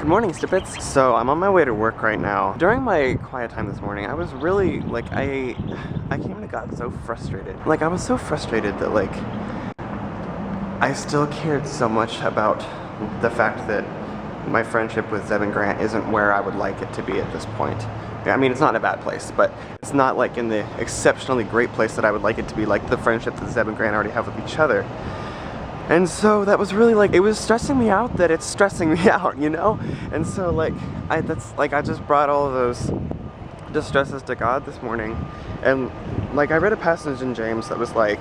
morning, Snippets. So I'm on my way to work right now. During my quiet time this morning, I was really, like, I came to God so frustrated. Like, I was so frustrated that, like, I still cared so much about the fact that my friendship with Zeb and Grant isn't where I would like it to be at this point. I mean, it's not a bad place, but it's not, like, in the exceptionally great place that I would like it to be, like the friendship that Zeb and Grant already have with each other. And so that was really, like, it was stressing me out that it's stressing me out, you know? And so, like, I just brought all of those distresses to God this morning. And, like, I read a passage in James that was like,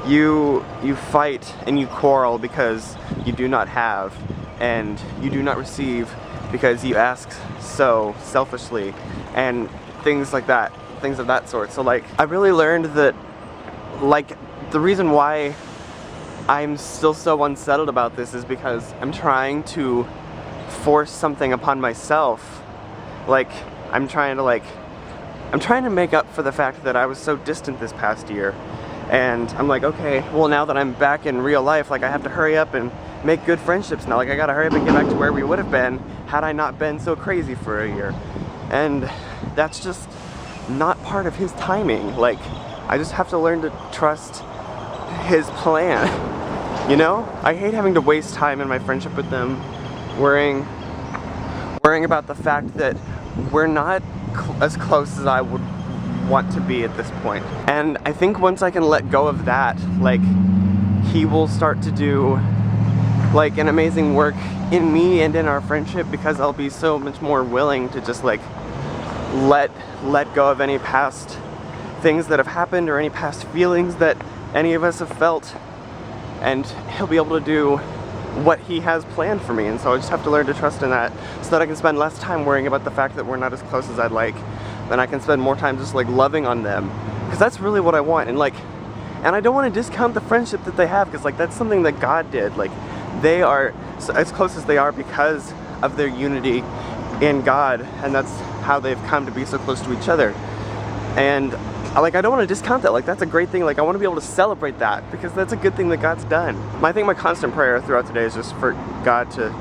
you fight and you quarrel because you do not have, and you do not receive because you ask so selfishly, and things like that, things of that sort. So, like, I really learned that, like, the reason why I'm still so unsettled about this is because I'm trying to force something upon myself. Like, I'm trying to make up for the fact that I was so distant this past year. And I'm like, okay, well, now that I'm back in real life, like, I have to hurry up and make good friendships now. Like, I gotta hurry up and get back to where we would have been had I not been so crazy for a year. And that's just not part of his timing. Like, I just have to learn to trust his plan. You know? I hate having to waste time in my friendship with them worrying about the fact that we're not as close as I would want to be at this point. And I think once I can let go of that, like, he will start to do, like, an amazing work in me and in our friendship, because I'll be so much more willing to just, like, let go of any past things that have happened or any past feelings that any of us have felt. And he'll be able to do what he has planned for me. And so I just have to learn to trust in that, so that I can spend less time worrying about the fact that we're not as close as I'd like. Then I can spend more time just, like, loving on them. Because that's really what I want. And, like, and I don't want to discount the friendship that they have, because, like, that's something that God did. Like, they are as close as they are because of their unity in God. And that's how they've come to be so close to each other. And, like, I don't want to discount that. Like, that's a great thing. Like, I want to be able to celebrate that, because that's a good thing that God's done. I think my constant prayer throughout the day is just for God to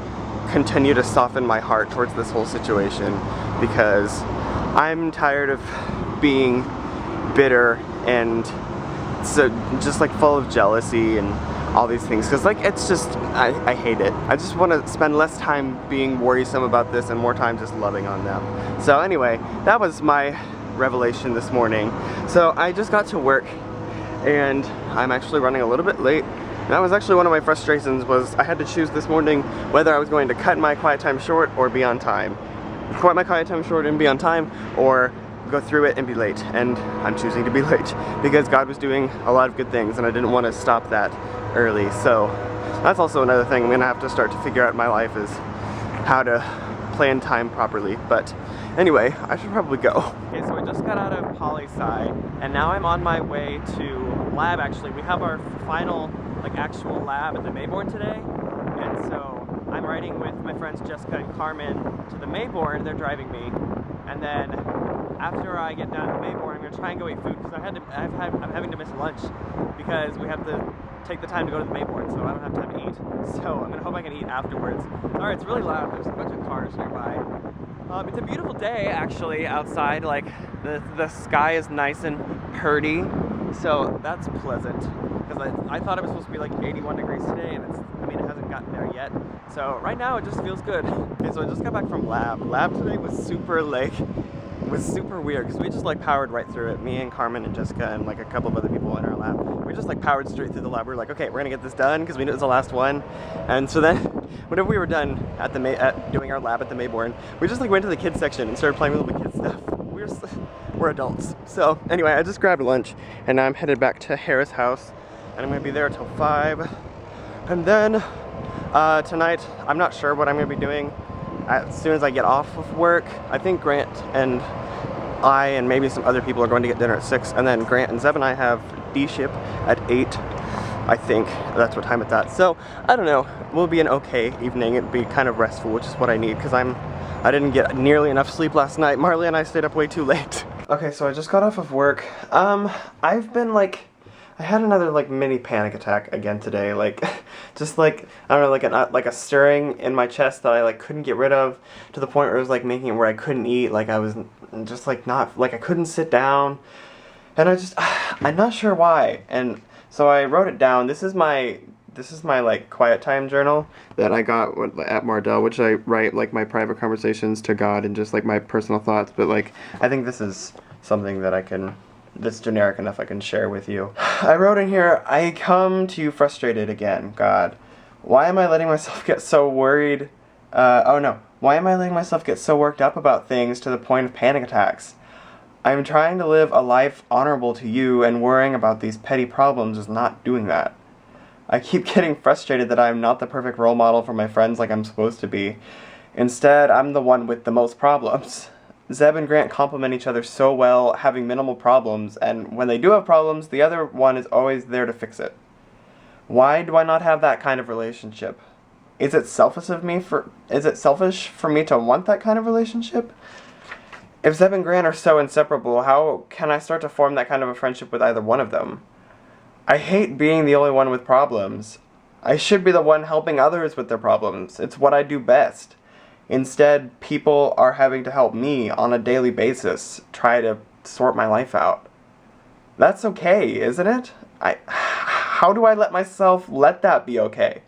continue to soften my heart towards this whole situation, because I'm tired of being bitter and so just, like, full of jealousy and all these things, because, like, it's just, I hate it. I just want to spend less time being worrisome about this and more time just loving on them. So anyway, that was my revelation this morning. So I just got to work and I'm actually running a little bit late. And that was actually one of my frustrations, was I had to choose this morning whether I was going to cut my quiet time short or be on time. Cut my quiet time short and be on time, or go through it and be late. And I'm choosing to be late because God was doing a lot of good things and I didn't want to stop that early. So that's also another thing I'm gonna have to start to figure out in my life, is how to plan time properly. But anyway, I should probably go. Okay, so I just got out of poli-sci and now I'm on my way to lab. Actually, we have our final, like, actual lab at the Mayborn today. And so I'm riding with my friends Jessica and Carmen to the Mayborn. They're driving me. And then after I get down to the Mayborn, I'm gonna try and go eat food, because I'm having to miss lunch because we have to take the time to go to the Mayborn, so I don't have time to eat. So I'm gonna hope I can eat afterwards. Alright, it's really loud. There's a bunch of cars nearby. It's a beautiful day, actually, outside. Like, the sky is nice and purdy, so that's pleasant. Because I thought it was supposed to be like 81 degrees today, and it hasn't gotten there yet. So right now it just feels good. Okay, so I just got back from lab. Lab today was super weird, because we just, like, powered right through it. Me and Carmen and Jessica and, like, a couple of other people in our lab. We just, like, powered straight through the lab. We were like, okay, we're gonna get this done, because we knew it was the last one. And so then, whenever we were done at doing our lab at the Mayborn, we just, like, went to the kids section and started playing with all the kids stuff. We're adults. So anyway, I just grabbed lunch and now I'm headed back to Harris' house, and I'm gonna be there until 5. And then tonight, I'm not sure what I'm gonna be doing as soon as I get off of work. I think Grant and I and maybe some other people are going to get dinner at 6, and then Grant and Zeb and I have D-ship at 8. I think that's what time it's at. So I don't know. It will be an okay evening. It'll be kind of restful, which is what I need, because I didn't get nearly enough sleep last night. Marley and I stayed up way too late. Okay, so I just got off of work. I've been I had another like mini panic attack again today. Like, just like I don't know, like a stirring in my chest that I like couldn't get rid of, to the point where it was like making it where I couldn't eat. Like I was just like not like I couldn't sit down, and I'm not sure why. And so I wrote it down. This is my like quiet time journal that I got at Mardell, which I write like my private conversations to God and just like my personal thoughts. But like I think this is something that that's generic enough I can share with you. I wrote in here, I come to you frustrated again, God. Why am I letting myself get so worried? Why am I letting myself get so worked up about things to the point of panic attacks? I'm trying to live a life honorable to you, and worrying about these petty problems is not doing that. I keep getting frustrated that I'm not the perfect role model for my friends like I'm supposed to be. Instead, I'm the one with the most problems. Zeb and Grant complement each other so well, having minimal problems, and when they do have problems, the other one is always there to fix it. Why do I not have that kind of relationship? Is it selfish for me to want that kind of relationship? If Zeb and Grant are so inseparable, how can I start to form that kind of a friendship with either one of them? I hate being the only one with problems. I should be the one helping others with their problems. It's what I do best. Instead, people are having to help me on a daily basis try to sort my life out. That's okay, isn't it? How do I let myself let that be okay?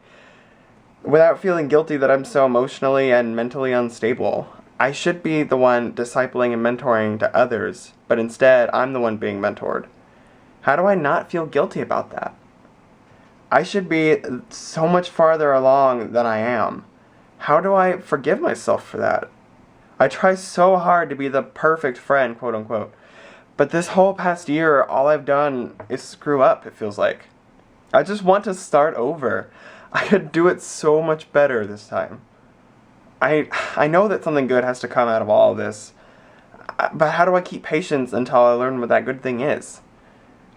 Without feeling guilty that I'm so emotionally and mentally unstable. I should be the one discipling and mentoring to others, but instead, I'm the one being mentored. How do I not feel guilty about that? I should be so much farther along than I am. How do I forgive myself for that? I try so hard to be the perfect friend, quote unquote. But this whole past year, all I've done is screw up, it feels like. I just want to start over. I could do it so much better this time. I know that something good has to come out of all of this. But how do I keep patience until I learn what that good thing is?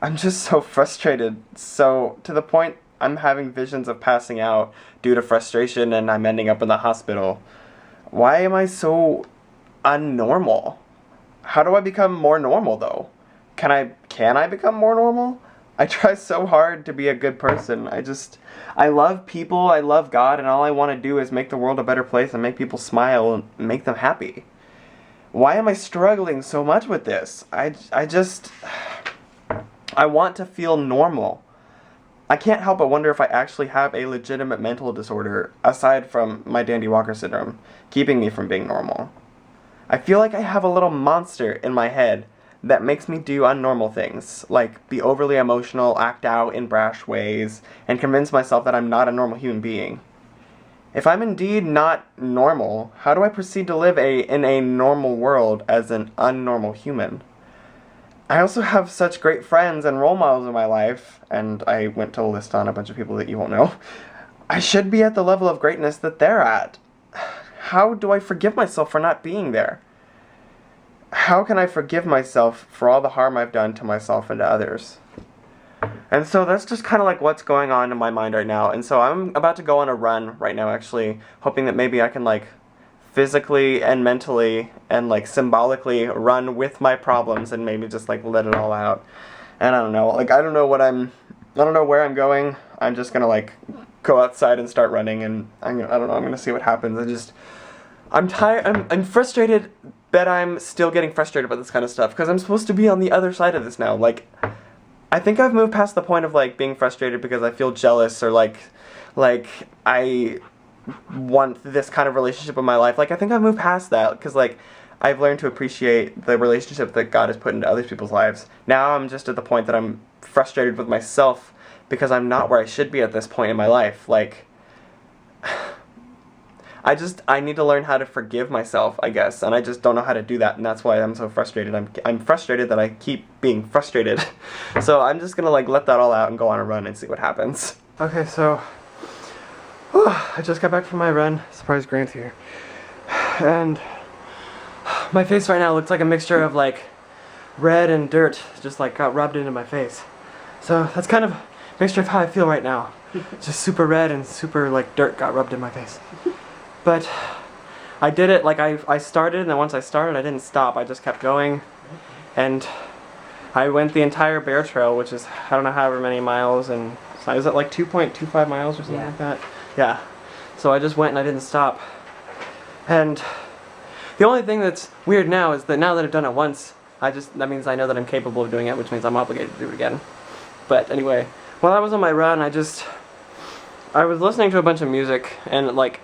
I'm just so frustrated. So, to the point I'm having visions of passing out due to frustration and I'm ending up in the hospital. Why am I so unnormal? How do I become more normal though? Can I become more normal? I try so hard to be a good person. I love people, I love God, and all I want to do is make the world a better place and make people smile and make them happy. Why am I struggling so much with this? I want to feel normal. I can't help but wonder if I actually have a legitimate mental disorder, aside from my Dandy Walker syndrome, keeping me from being normal. I feel like I have a little monster in my head that makes me do unnormal things, like be overly emotional, act out in brash ways, and convince myself that I'm not a normal human being. If I'm indeed not normal, how do I proceed to live in a normal world as an unnormal human? I also have such great friends and role models in my life, and I went to list on a bunch of people that you won't know. I should be at the level of greatness that they're at. How do I forgive myself for not being there? How can I forgive myself for all the harm I've done to myself and to others? And so that's just kind of like what's going on in my mind right now. And so I'm about to go on a run right now, actually, hoping that maybe I can like physically and mentally and like symbolically run with my problems and maybe just like let it all out. And I don't know, like I don't know where I'm going. I'm just gonna like go outside and start running, and I don't know, I'm gonna see what happens. I'm tired. I'm frustrated that I'm still getting frustrated about this kind of stuff, because I'm supposed to be on the other side of this now. Like, I think I've moved past the point of like being frustrated because I feel jealous or like I want this kind of relationship in my life. Like, I think I've moved past that, because like I've learned to appreciate the relationship that God has put into other people's lives. Now I'm just at the point that I'm frustrated with myself because I'm not where I should be at this point in my life. Like, I need to learn how to forgive myself, I guess, and I just don't know how to do that, and that's why I'm so frustrated. I'm frustrated that I keep being frustrated. So I'm just gonna like let that all out and go on a run and see what happens. Okay, so I just got back from my run. Surprise, Grant's here. And my face right now looks like a mixture of like red and dirt just like got rubbed into my face. So that's kind of a mixture of how I feel right now. Just super red and super like dirt got rubbed in my face. But I did it, like I started, and then once I started I didn't stop. I just kept going, and I went the entire Bear Trail, which is, I don't know, however many miles, and so I was at like 2.25 miles or something like that. Yeah. So I just went and I didn't stop. And the only thing that's weird now is that now that I've done it once, that means I know that I'm capable of doing it, which means I'm obligated to do it again. But anyway, while I was on my run, I was listening to a bunch of music, and like,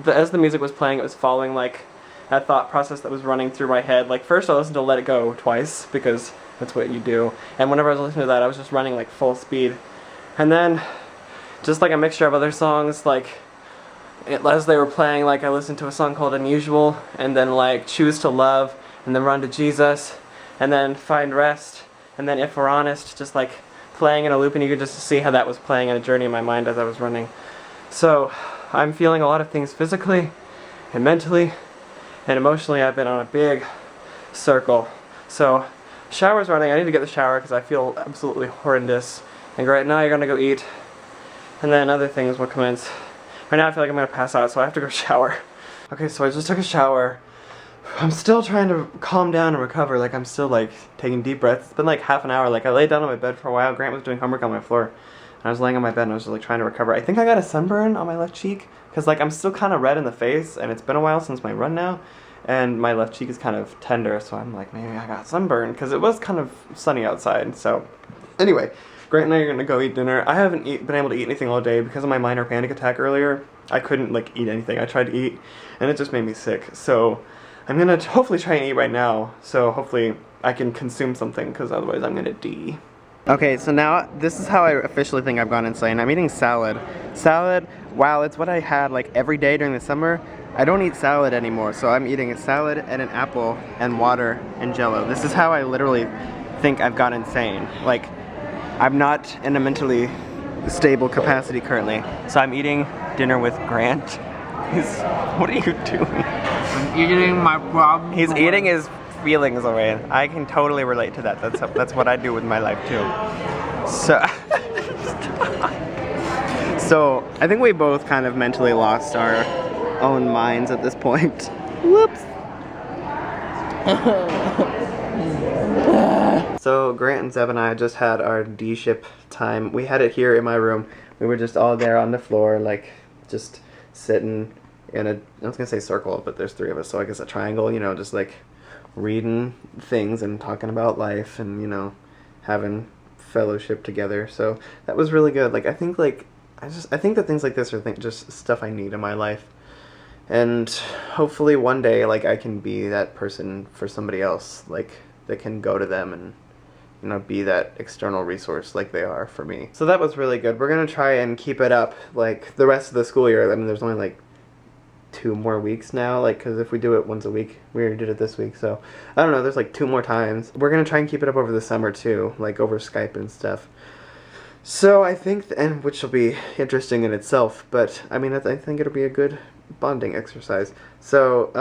as the music was playing, it was following like that thought process that was running through my head. Like, first I listened to Let It Go twice, because that's what you do. And whenever I was listening to that, I was just running like full speed. And then, just like a mixture of other songs, like, as they were playing, like, I listened to a song called Unusual, and then like Choose to Love, and then Run to Jesus, and then Find Rest, and then If We're Honest, just like playing in a loop, and you could just see how that was playing in a journey in my mind as I was running. So I'm feeling a lot of things physically and mentally and emotionally. I've been on a big circle. So shower's running. I need to get the shower because I feel absolutely horrendous. And right now you're gonna go eat, and then other things will commence. Right now I feel like I'm gonna pass out, so I have to go shower. Okay, so I just took a shower. I'm still trying to calm down and recover. Like, I'm still like taking deep breaths. It's been like half an hour. Like, I laid down on my bed for a while. Grant was doing homework on my floor, and I was laying on my bed and I was just like trying to recover. I think I got a sunburn on my left cheek because like I'm still kind of red in the face, and it's been a while since my run now, and my left cheek is kind of tender. So I'm like, maybe I got sunburn because it was kind of sunny outside. So anyway, Grant and I are gonna go eat dinner. I haven't been able to eat anything all day because of my minor panic attack earlier. I couldn't like eat anything. I tried to eat, and it just made me sick. So I'm gonna hopefully try and eat right now, so hopefully I can consume something, because otherwise I'm gonna die. Okay, so now this is how I officially think I've gone insane. I'm eating salad. Salad, wow, it's what I had like every day during the summer. I don't eat salad anymore, so I'm eating a salad and an apple and water and Jello. This is how I literally think I've gone insane. Like, I'm not in a mentally stable capacity currently, so I'm eating dinner with Grant. What are you doing? I'm eating my problem. He's eating his feelings away. I can totally relate to that. That's what I do with my life too. So, so I think we both kind of mentally lost our own minds at this point. Whoops. So Grant and Zeb and I just had our D-ship time. We had it here in my room. We were just all there on the floor, like just sitting in a, I was gonna say circle, but there's three of us, so I guess a triangle, you know, just like reading things and talking about life and, you know, having fellowship together. So that was really good. Like, I think that things like this are just stuff I need in my life. And hopefully one day, like, I can be that person for somebody else, like, that can go to them and, you know, be that external resource like they are for me. So that was really good. We're gonna try and keep it up, like, the rest of the school year. I mean, there's only, like, 2 more weeks now, like, because if we do it once a week, we already did it this week, so I don't know, there's like 2 more times. We're gonna try and keep it up over the summer too, like over Skype and stuff. So I think, and which will be interesting in itself, but I mean, I think it'll be a good bonding exercise. So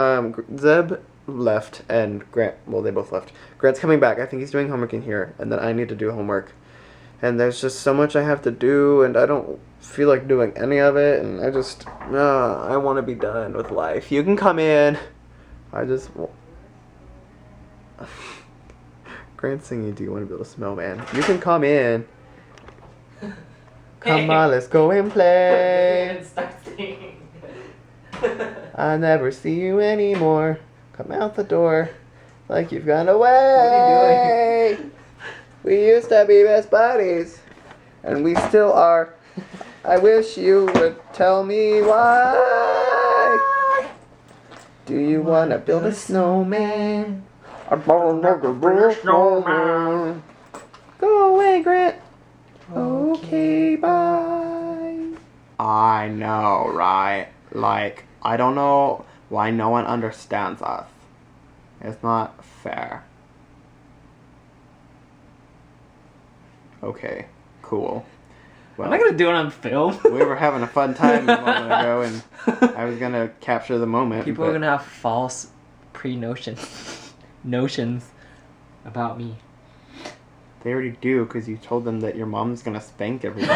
Zeb left and Grant, well, they both left. Grant's coming back. I think he's doing homework in here, and then I need to do homework. And there's just so much I have to do, and I don't feel like doing any of it, and I just, I want to be done with life. You can come in. I just, Grant's singing, do you want to build a snowman? You can come in. Come on, let's go and play. I'll never see you anymore. Come out the door like you've gone away. What are you doing? We used to be best buddies, and we still are. I wish you would tell me why. Do you want to build a snowman? I'm gonna build a snowman. Go away, Grant. Okay, bye. I know, right? Like, I don't know why no one understands us. It's not fair. Okay, cool. Well, I'm not gonna do it on film. We were having a fun time a moment ago, and I was gonna capture the moment. People are gonna have false notions about me. They already do, because you told them that your mom's gonna spank everybody.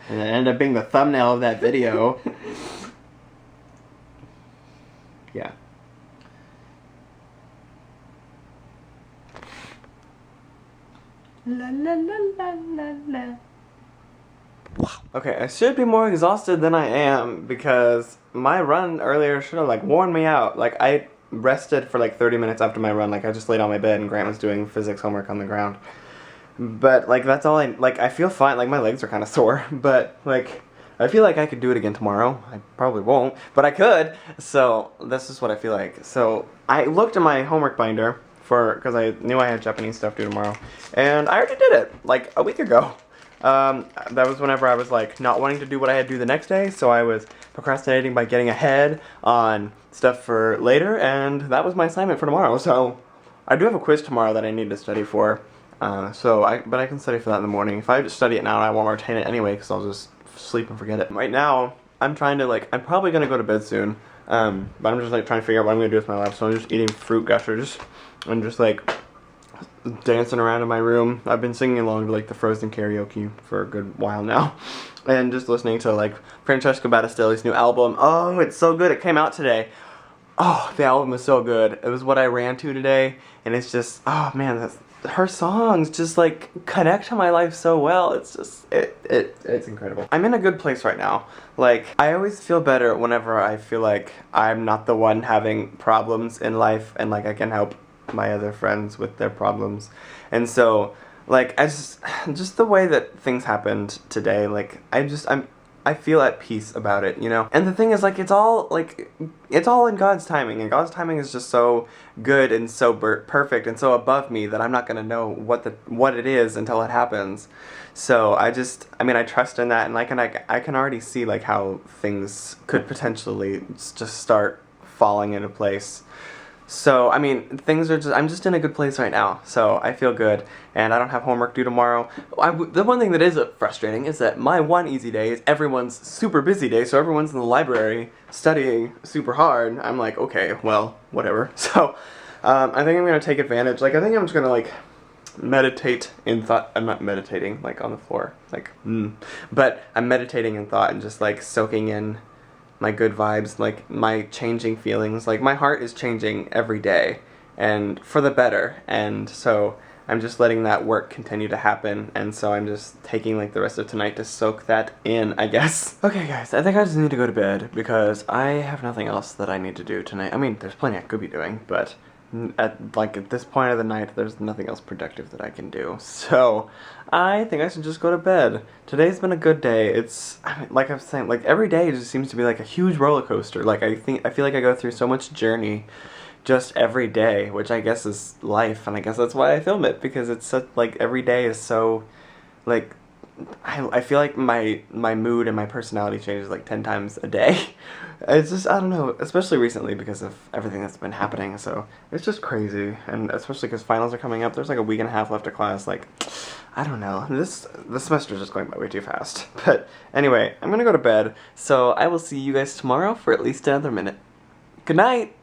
And it ended up being the thumbnail of that video. Yeah. La la la la la la. Okay, I should be more exhausted than I am because my run earlier should have like worn me out. Like I rested for like 30 minutes after my run. Like I just laid on my bed and Grant was doing physics homework on the ground. But like that's all I feel fine. Like my legs are kind of sore, but like I feel like I could do it again tomorrow. I probably won't, but I could. So this is what I feel like. So I looked at my homework binder because I knew I had Japanese stuff due tomorrow, and I already did it like a week ago. That was whenever I was like not wanting to do what I had to do the next day, so I was procrastinating by getting ahead on stuff for later, and that was my assignment for tomorrow. So I do have a quiz tomorrow that I need to study for. But I can study for that in the morning. If I just study it now, I won't retain it anyway, because I'll just sleep and forget it. Right now, I'm trying to I'm probably gonna go to bed soon. But I'm just like trying to figure out what I'm gonna do with my life. So I'm just eating fruit gushers and just like dancing around in my room. I've been singing along to like the Frozen karaoke for a good while now, and just listening to like Francesca Battistelli's new album. Oh, it's so good! It came out today. Oh, the album is so good. It was what I ran to today, and it's just, oh man, her songs just like connect to my life so well. It's just it's incredible. I'm in a good place right now. Like I always feel better whenever I feel like I'm not the one having problems in life, and like I can help my other friends with their problems. And so like I just the way that things happened today, like I feel at peace about it, you know? And the thing is, like, it's all in God's timing, and God's timing is just so good and so perfect and so above me that I'm not gonna know what it is until it happens. So I trust in that, and I can already see, like, how things could potentially just start falling into place. So, I mean, I'm just in a good place right now, so I feel good, and I don't have homework due tomorrow. The one thing that is frustrating is that my one easy day is everyone's super busy day, so everyone's in the library studying super hard. I'm like, okay, well, whatever. So, I think I'm going to take advantage. Like, I think I'm just going to, like, meditate in thought. I'm not meditating, like, on the floor, like, but I'm meditating in thought and just, like, soaking in my good vibes, like my changing feelings. Like my heart is changing every day and for the better, and so I'm just letting that work continue to happen, and so I'm just taking like the rest of tonight to soak that in, I guess. Okay guys, I think I just need to go to bed because I have nothing else that I need to do tonight. I mean, there's plenty I could be doing, but at this point of the night, there's nothing else productive that I can do. So I think I should just go to bed. Today's been a good day. Like I was saying, like every day just seems to be like a huge roller coaster. Like I feel like I go through so much journey just every day, which I guess is life, and I guess that's why I film it, because it's such, like, every day is so, like, I feel like my mood and my personality changes like 10 times a day. It's just, I don't know, especially recently because of everything that's been happening, so it's just crazy. And especially because finals are coming up, there's like a week and a half left of class. Like, I don't know, the semester's just going by way too fast. But anyway, I'm gonna go to bed, so I will see you guys tomorrow for at least another minute. Good night!